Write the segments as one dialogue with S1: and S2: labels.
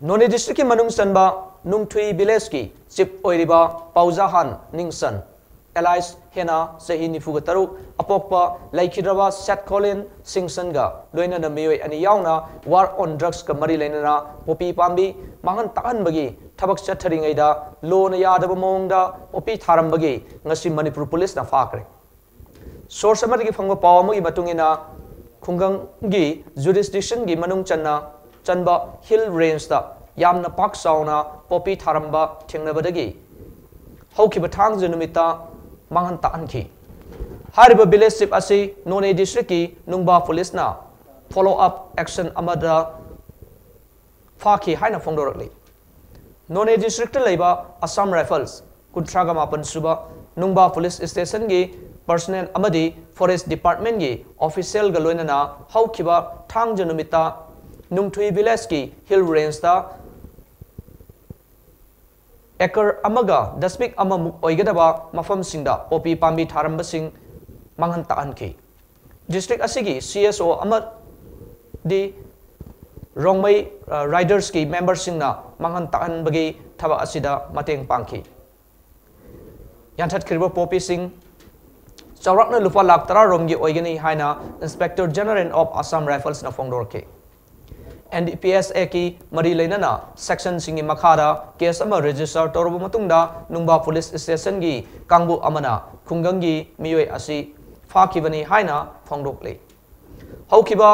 S1: Noney District ki Manung Chanba Nungthui village ki chief oiriba Paojahen Singson Hena Sehi Nifugataru apokpa laikhidraba Setkholien Singson ga loinana meeoi ani yaona war on drugs ka mari leinana popi pambi mangahn tak-hanbagi thabak chattharingeida lona yadaba maoongda popi tharambagi Ngashi Manipur Police na Phakhre. Source amagi phangba paw amagi matungina khungang gi jurisdiction gi Manung Chanba Hill Range da yamna pak sauna popi tharamba thengnabadagi haukiba thangje numita mangahn tak-hanki. Hariba village chief asi Noney District ki Nungba Police na follow up action amada Phakhre haina phongdorakli. Noney District leiba Assam Rifles kuntraga mapan suba Nungba Police Station gi personnel amadi Forest Department gi official ga loinana haukiba thangje numita Nungthui village ki Hill Range da Ekar amaga dasbik ama oigadaba mafam singda popi pambi tharamba sing mangahn tak-hanki. District asigi CSO amad di rongmai riders ki members singna mangahn tak-hanbagi thabak asida mateng pangki. Yanthat khirba popi sing chawrakna lupa lakh tara romgi oigani haina Inspector General of Assam Rifles na phongdorke. NDPSA ki mari leinana section singi makhada case ama register toroba matungda Nungba Police Station gi kangbu amana khungangi meeoi asi phakibani haina phongdokle. Haukiba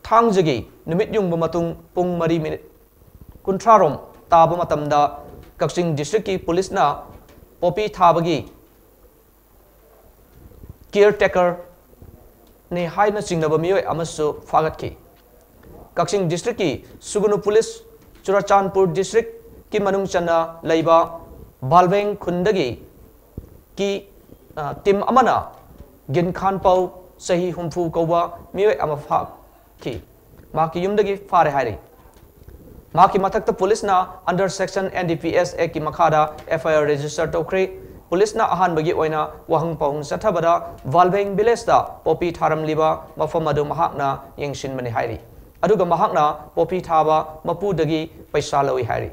S1: thangjagi numit yungba matung pung mari minute kuntrarom taba matamda Kaksing District ki police na popi thabagi caretaker ne haina singnaba meeoi amasu fagatki. Kaksing District ki Sugunu Police Churachandpur District ki Manung Chanba leiba Balbeng Khundagi ki team amana Ginkhan Pau Sahi Humfu Koba meeoi ama Phakhre maki yumdagi fare hairi. Maki mathakta police na under section NDPSA ki makhada FIR register tokre police na ahanbagi oina wahang paung sathabada Balbeng village da popi tharam liba mafam adu mahakna yengshin mani hairi. Aduga mahakna popi thaba mapu dagi paisa loi hairi.